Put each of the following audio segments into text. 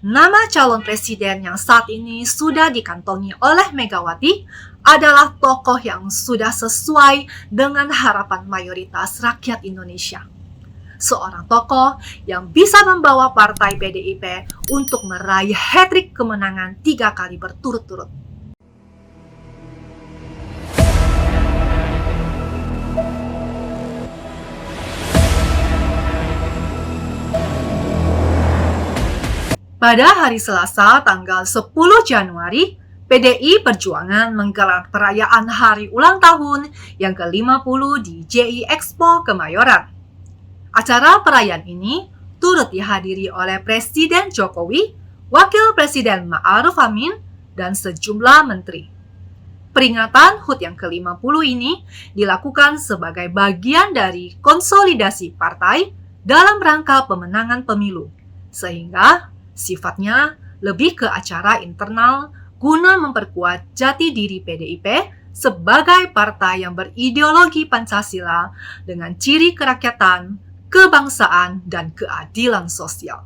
Nama calon presiden yang saat ini sudah dikantongi oleh Megawati adalah tokoh yang sudah sesuai dengan harapan mayoritas rakyat Indonesia. Seorang tokoh yang bisa membawa partai PDIP untuk meraih hat-trick kemenangan 3 kali berturut-turut. Pada hari Selasa tanggal 10 Januari, PDI Perjuangan menggelar perayaan hari ulang tahun yang ke-50 di JI Expo Kemayoran. Acara perayaan ini turut dihadiri oleh Presiden Jokowi, Wakil Presiden Ma'ruf Amin, dan sejumlah menteri. Peringatan HUT yang ke-50 ini dilakukan sebagai bagian dari konsolidasi partai dalam rangka pemenangan pemilu, sehingga sifatnya lebih ke acara internal guna memperkuat jati diri PDIP sebagai partai yang berideologi Pancasila dengan ciri kerakyatan, kebangsaan, dan keadilan sosial.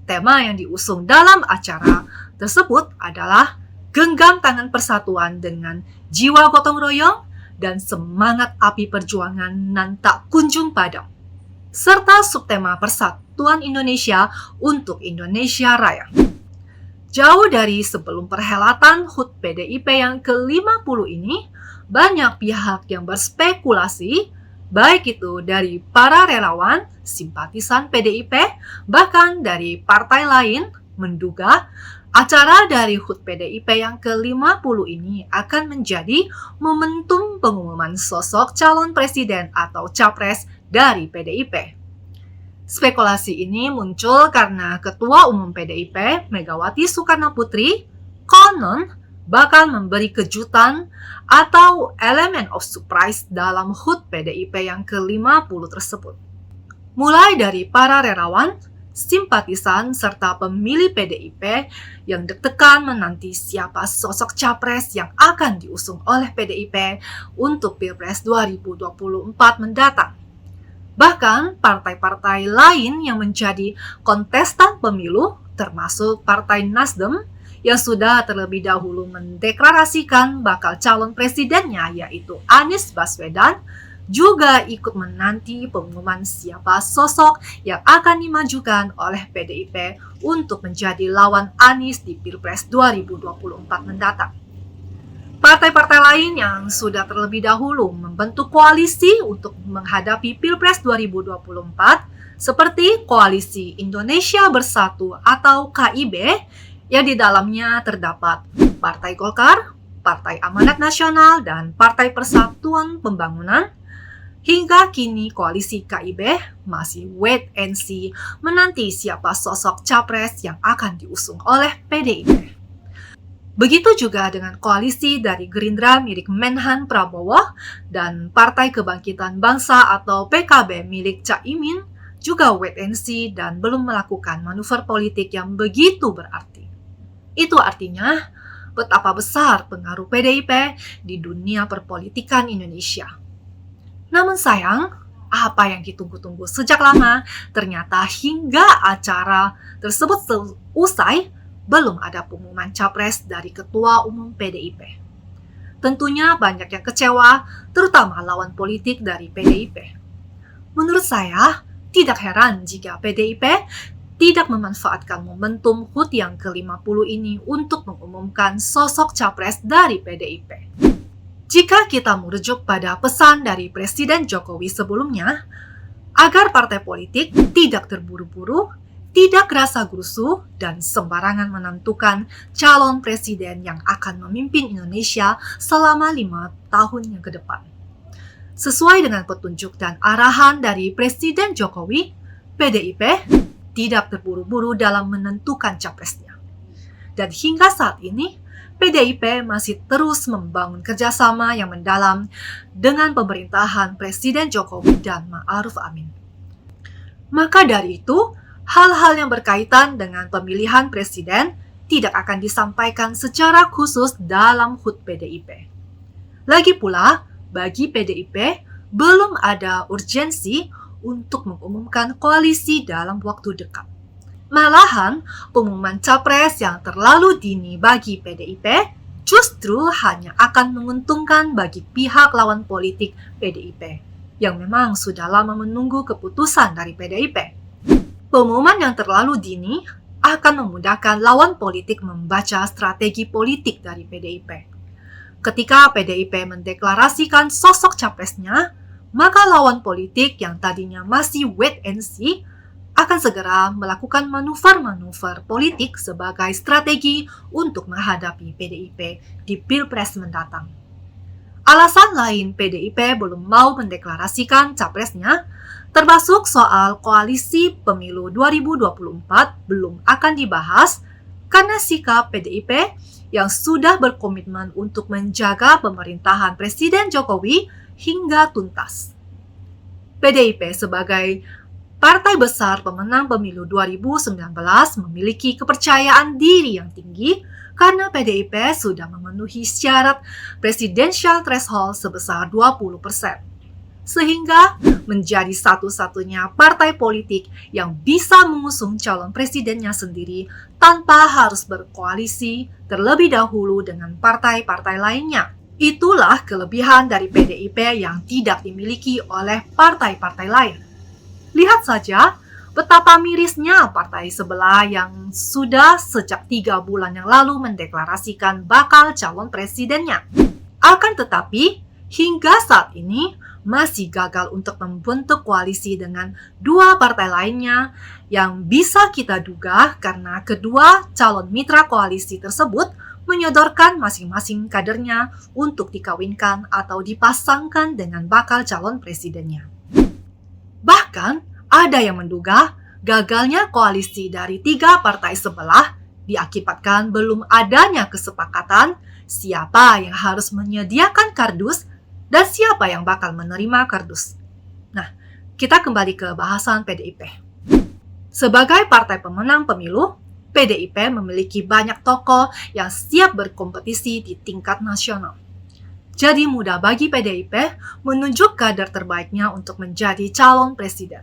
Tema yang diusung dalam acara tersebut adalah genggam tangan persatuan dengan jiwa gotong royong dan semangat api perjuangan nan tak kunjung padam, serta subtema Persatuan Indonesia untuk Indonesia Raya. Jauh dari sebelum perhelatan HUT PDIP yang ke-50 ini, banyak pihak yang berspekulasi, baik itu dari para relawan, simpatisan PDIP, bahkan dari partai lain, menduga acara dari HUT PDIP yang ke-50 ini akan menjadi momentum pengumuman sosok calon presiden atau capres dari PDIP. Spekulasi ini muncul karena Ketua Umum PDIP, Megawati Soekarnoputri, konon bakal memberi kejutan atau elemen of surprise dalam HUT PDIP yang ke-50 tersebut. Mulai dari para relawan, simpatisan, serta pemilih PDIP yang deg-degan menanti siapa sosok capres yang akan diusung oleh PDIP untuk Pilpres 2024 mendatang. Bahkan partai-partai lain yang menjadi kontestan pemilu, termasuk Partai Nasdem, yang sudah terlebih dahulu mendeklarasikan bakal calon presidennya yaitu Anies Baswedan, juga ikut menanti pengumuman siapa sosok yang akan dimajukan oleh PDIP untuk menjadi lawan Anies di Pilpres 2024 mendatang. Partai-partai lain yang sudah terlebih dahulu membentuk koalisi untuk menghadapi Pilpres 2024 seperti Koalisi Indonesia Bersatu atau KIB yang di dalamnya terdapat Partai Golkar, Partai Amanat Nasional, dan Partai Persatuan Pembangunan. Hingga kini koalisi KIB masih wait and see menanti siapa sosok capres yang akan diusung oleh PDIP. Begitu juga dengan koalisi dari Gerindra milik Menhan Prabowo dan Partai Kebangkitan Bangsa atau PKB milik Caimin juga wait and see dan belum melakukan manuver politik yang begitu berarti. Itu artinya betapa besar pengaruh PDIP di dunia perpolitikan Indonesia. Namun sayang, apa yang ditunggu-tunggu sejak lama ternyata hingga acara tersebut selesai belum ada pengumuman capres dari Ketua Umum PDIP. Tentunya banyak yang kecewa, terutama lawan politik dari PDIP. Menurut saya, tidak heran jika PDIP tidak memanfaatkan momentum HUT yang ke-50 ini untuk mengumumkan sosok capres dari PDIP. Jika kita merujuk pada pesan dari Presiden Jokowi sebelumnya, agar partai politik tidak terburu-buru, tidak gerasa-gerusu, dan sembarangan menentukan calon presiden yang akan memimpin Indonesia selama 5 tahun yang ke depan. Sesuai dengan petunjuk dan arahan dari Presiden Jokowi, PDIP tidak terburu-buru dalam menentukan capresnya. Dan hingga saat ini, PDIP masih terus membangun kerjasama yang mendalam dengan pemerintahan Presiden Jokowi dan Ma'ruf Amin. Maka dari itu, hal-hal yang berkaitan dengan pemilihan presiden tidak akan disampaikan secara khusus dalam HUT PDIP. Lagi pula, bagi PDIP, belum ada urgensi untuk mengumumkan koalisi dalam waktu dekat. Malahan, pengumuman capres yang terlalu dini bagi PDIP justru hanya akan menguntungkan bagi pihak lawan politik PDIP yang memang sudah lama menunggu keputusan dari PDIP. Pengumuman yang terlalu dini akan memudahkan lawan politik membaca strategi politik dari PDIP. Ketika PDIP mendeklarasikan sosok capresnya, maka lawan politik yang tadinya masih wait and see akan segera melakukan manuver-manuver politik sebagai strategi untuk menghadapi PDIP di Pilpres mendatang. Alasan lain PDIP belum mau mendeklarasikan capresnya, termasuk soal koalisi pemilu 2024 belum akan dibahas karena sikap PDIP yang sudah berkomitmen untuk menjaga pemerintahan Presiden Jokowi hingga tuntas. PDIP sebagai partai besar pemenang pemilu 2019 memiliki kepercayaan diri yang tinggi karena PDIP sudah memenuhi syarat presidential threshold sebesar 20%, sehingga menjadi satu-satunya partai politik yang bisa mengusung calon presidennya sendiri tanpa harus berkoalisi terlebih dahulu dengan partai-partai lainnya. Itulah kelebihan dari PDIP yang tidak dimiliki oleh partai-partai lain. Lihat saja betapa mirisnya partai sebelah yang sudah sejak 3 bulan yang lalu mendeklarasikan bakal calon presidennya. Akan tetapi, hingga saat ini masih gagal untuk membentuk koalisi dengan 2 partai lainnya yang bisa kita duga karena kedua calon mitra koalisi tersebut menyodorkan masing-masing kadernya untuk dikawinkan atau dipasangkan dengan bakal calon presidennya. Bahkan, ada yang menduga gagalnya koalisi dari 3 partai sebelah diakibatkan belum adanya kesepakatan siapa yang harus menyediakan kardus dan siapa yang bakal menerima kardus. Nah, kita kembali ke bahasan PDIP. Sebagai partai pemenang pemilu, PDIP memiliki banyak tokoh yang siap berkompetisi di tingkat nasional. Jadi mudah bagi PDIP menunjuk kader terbaiknya untuk menjadi calon presiden.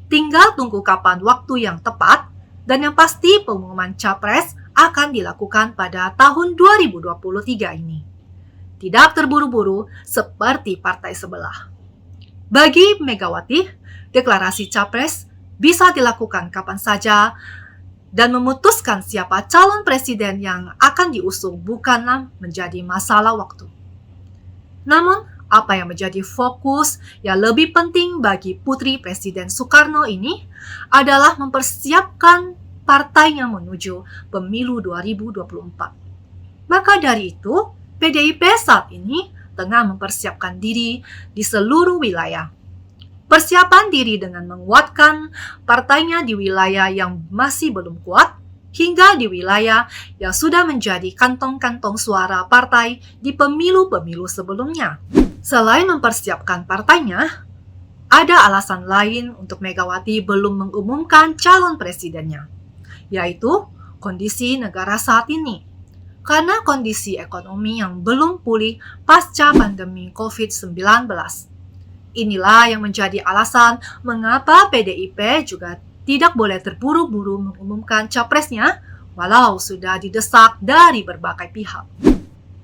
Tinggal tunggu kapan waktu yang tepat, dan yang pasti pengumuman capres akan dilakukan pada tahun 2023 ini. Tidak terburu-buru seperti partai sebelah. Bagi Megawati, deklarasi capres bisa dilakukan kapan saja dan memutuskan siapa calon presiden yang akan diusung bukanlah menjadi masalah waktu. Namun, apa yang menjadi fokus yang lebih penting bagi Putri Presiden Soekarno ini adalah mempersiapkan partainya menuju pemilu 2024. Maka dari itu, PDIP saat ini tengah mempersiapkan diri di seluruh wilayah. Persiapan diri dengan menguatkan partainya di wilayah yang masih belum kuat, hingga di wilayah yang sudah menjadi kantong-kantong suara partai di pemilu-pemilu sebelumnya. Selain mempersiapkan partainya, ada alasan lain untuk Megawati belum mengumumkan calon presidennya, yaitu kondisi negara saat ini. Karena kondisi ekonomi yang belum pulih pasca pandemi COVID-19. Inilah yang menjadi alasan mengapa PDIP juga tidak boleh terburu-buru mengumumkan capresnya walau sudah didesak dari berbagai pihak.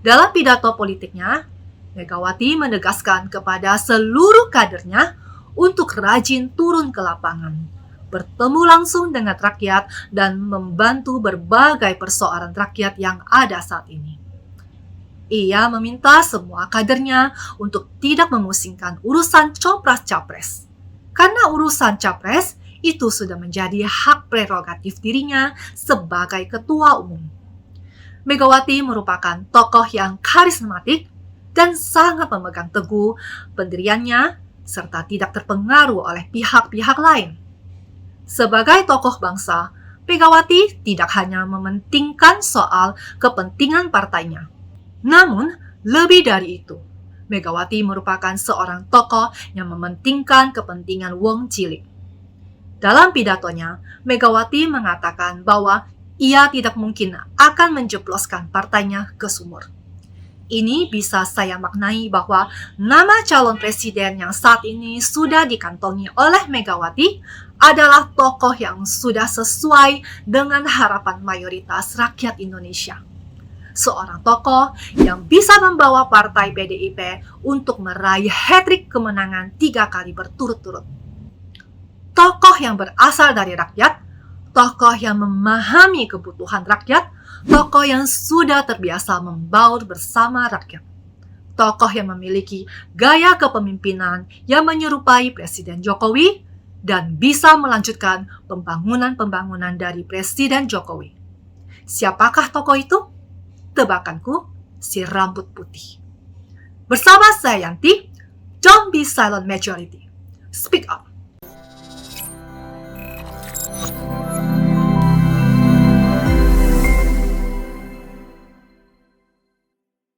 Dalam pidato politiknya, Megawati menegaskan kepada seluruh kadernya untuk rajin turun ke lapangan, bertemu langsung dengan rakyat dan membantu berbagai persoalan rakyat yang ada saat ini. Ia meminta semua kadernya untuk tidak memusingkan urusan copras-capres, karena urusan capres itu sudah menjadi hak prerogatif dirinya sebagai ketua umum. Megawati merupakan tokoh yang karismatik dan sangat memegang teguh pendiriannya serta tidak terpengaruh oleh pihak-pihak lain. Sebagai tokoh bangsa, Megawati tidak hanya mementingkan soal kepentingan partainya. Namun, lebih dari itu, Megawati merupakan seorang tokoh yang mementingkan kepentingan wong cilik. Dalam pidatonya, Megawati mengatakan bahwa ia tidak mungkin akan menjebloskan partainya ke sumur. Ini bisa saya maknai bahwa nama calon presiden yang saat ini sudah dikantongi oleh Megawati adalah tokoh yang sudah sesuai dengan harapan mayoritas rakyat Indonesia. Seorang tokoh yang bisa membawa partai PDIP untuk meraih hat-trick kemenangan 3 kali berturut-turut. Tokoh yang berasal dari rakyat, tokoh yang memahami kebutuhan rakyat, tokoh yang sudah terbiasa membaur bersama rakyat. Tokoh yang memiliki gaya kepemimpinan yang menyerupai Presiden Jokowi dan bisa melanjutkan pembangunan-pembangunan dari Presiden Jokowi. Siapakah tokoh itu? Tebakanku, si rambut putih. Bersama saya Yanti, don't be silent majority. Speak up.